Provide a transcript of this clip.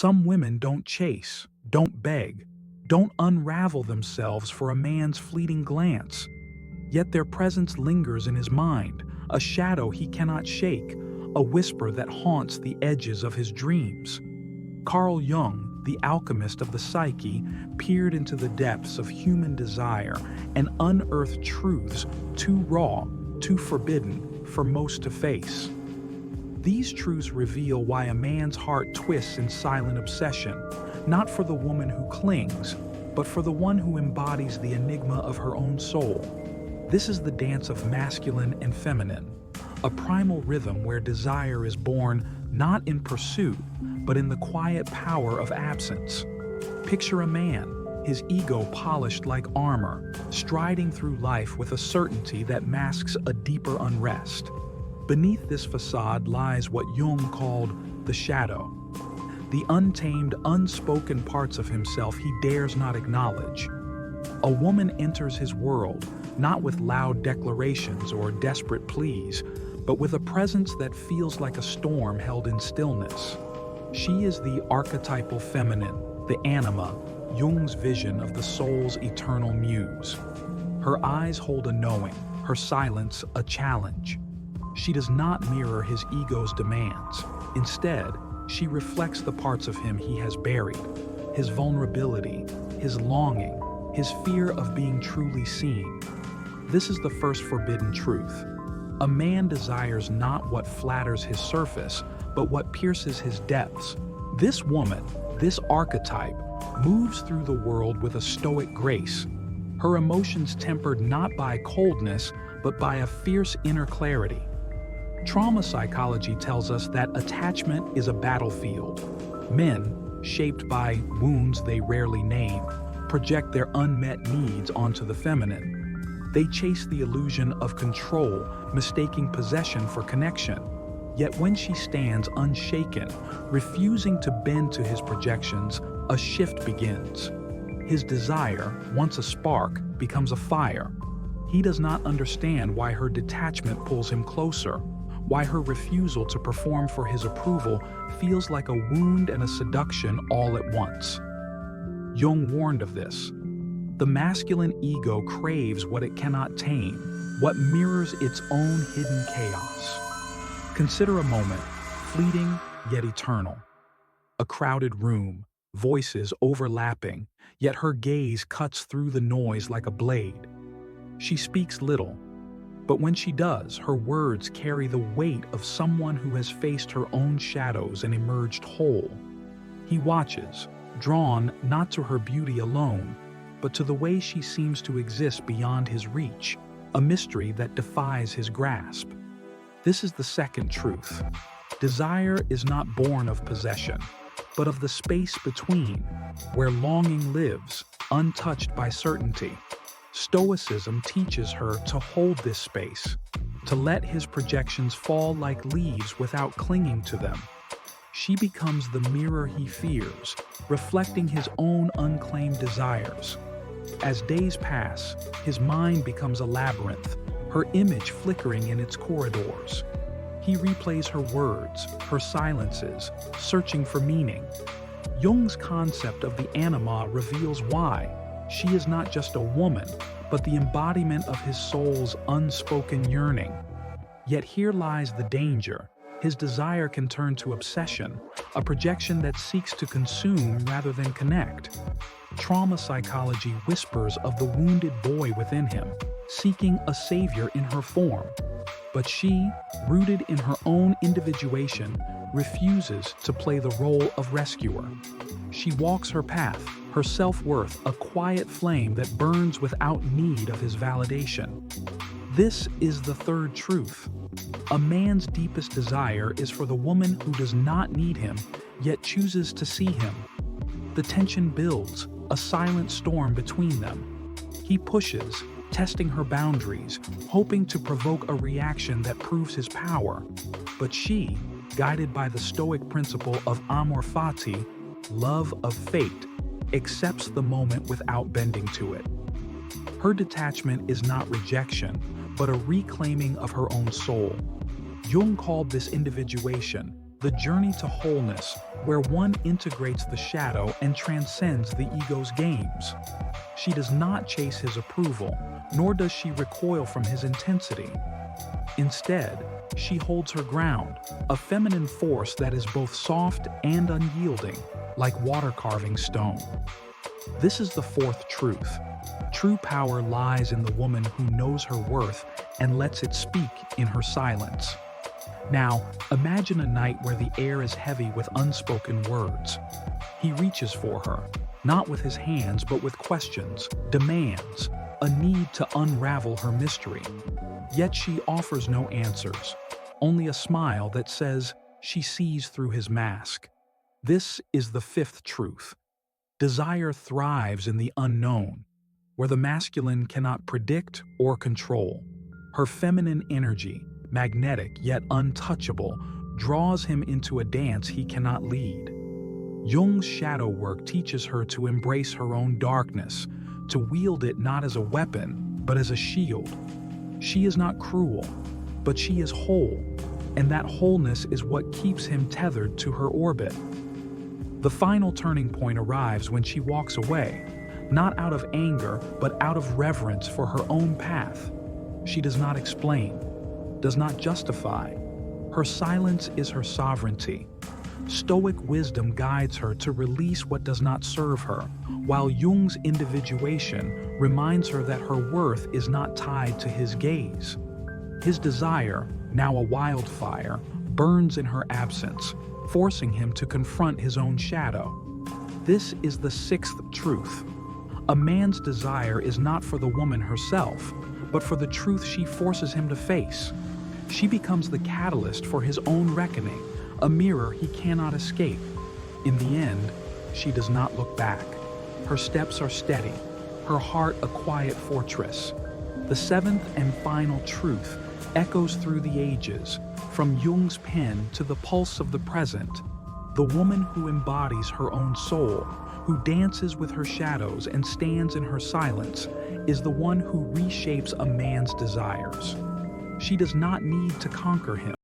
Some women don't chase, don't beg, don't unravel themselves for a man's fleeting glance. Yet their presence lingers in his mind, a shadow he cannot shake, a whisper that haunts the edges of his dreams. Carl Jung, the alchemist of the psyche, peered into the depths of human desire and unearthed truths too raw, too forbidden for most to face. These truths reveal why a man's heart twists in silent obsession, not for the woman who clings, but for the one who embodies the enigma of her own soul. This is the dance of masculine and feminine, a primal rhythm where desire is born not in pursuit, but in the quiet power of absence. Picture a man, his ego polished like armor, striding through life with a certainty that masks a deeper unrest. Beneath this facade lies what Jung called the shadow, the untamed, unspoken parts of himself he dares not acknowledge. A woman enters his world, not with loud declarations or desperate pleas, but with a presence that feels like a storm held in stillness. She is the archetypal feminine, the anima, Jung's vision of the soul's eternal muse. Her eyes hold a knowing, her silence a challenge. She does not mirror his ego's demands. Instead, she reflects the parts of him he has buried, his vulnerability, his longing, his fear of being truly seen. This is the first forbidden truth. A man desires not what flatters his surface, but what pierces his depths. This woman, this archetype, moves through the world with a stoic grace, her emotions tempered not by coldness, but by a fierce inner clarity. Trauma psychology tells us that attachment is a battlefield. Men, shaped by wounds they rarely name, project their unmet needs onto the feminine. They chase the illusion of control, mistaking possession for connection. Yet when she stands unshaken, refusing to bend to his projections, a shift begins. His desire, once a spark, becomes a fire. He does not understand why her detachment pulls him closer, why her refusal to perform for his approval feels like a wound and a seduction all at once. Jung warned of this. The masculine ego craves what it cannot tame, what mirrors its own hidden chaos. Consider a moment, fleeting yet eternal. A crowded room, voices overlapping, yet her gaze cuts through the noise like a blade. She speaks little, but when she does, her words carry the weight of someone who has faced her own shadows and emerged whole. He watches, drawn not to her beauty alone, but to the way she seems to exist beyond his reach, a mystery that defies his grasp. This is the second truth. Desire is not born of possession, but of the space between, where longing lives, untouched by certainty. Stoicism teaches her to hold this space, to let his projections fall like leaves without clinging to them. She becomes the mirror he fears, reflecting his own unclaimed desires. As days pass, his mind becomes a labyrinth, her image flickering in its corridors. He replays her words, her silences, searching for meaning. Jung's concept of the anima reveals why. She is not just a woman, but the embodiment of his soul's unspoken yearning. Yet here lies the danger. His desire can turn to obsession, a projection that seeks to consume rather than connect. Trauma psychology whispers of the wounded boy within him, seeking a savior in her form. But she, rooted in her own individuation, refuses to play the role of rescuer. She walks her path, her self-worth a quiet flame that burns without need of his validation. This is the third truth. A man's deepest desire is for the woman who does not need him, yet chooses to see him. The tension builds, a silent storm between them. He pushes, testing her boundaries, hoping to provoke a reaction that proves his power. But she, guided by the Stoic principle of amor fati, love of fate, accepts the moment without bending to it. Her detachment is not rejection, but a reclaiming of her own soul. Jung called this individuation, the journey to wholeness, where one integrates the shadow and transcends the ego's games. She does not chase his approval, nor does she recoil from his intensity. Instead, she holds her ground, a feminine force that is both soft and unyielding, like water carving stone. This is the fourth truth. True power lies in the woman who knows her worth and lets it speak in her silence. Now, imagine a night where the air is heavy with unspoken words. He reaches for her, not with his hands but with questions, demands, a need to unravel her mystery. Yet she offers no answers, only a smile that says she sees through his mask. This is the fifth truth. Desire thrives in the unknown, where the masculine cannot predict or control. Her feminine energy, magnetic yet untouchable, draws him into a dance he cannot lead. Jung's shadow work teaches her to embrace her own darkness, to wield it not as a weapon, but as a shield. She is not cruel, but she is whole, and that wholeness is what keeps him tethered to her orbit. The final turning point arrives when she walks away, not out of anger, but out of reverence for her own path. She does not explain, does not justify. Her silence is her sovereignty. Stoic wisdom guides her to release what does not serve her, while Jung's individuation reminds her that her worth is not tied to his gaze. His desire, now a wildfire, burns in her absence, forcing him to confront his own shadow. This is the sixth truth. A man's desire is not for the woman herself, but for the truth she forces him to face. She becomes the catalyst for his own reckoning, a mirror he cannot escape. In the end, she does not look back. Her steps are steady, her heart a quiet fortress. The seventh and final truth echoes through the ages, from Jung's pen to the pulse of the present. The woman who embodies her own soul, who dances with her shadows and stands in her silence, is the one who reshapes a man's desires. She does not need to conquer him.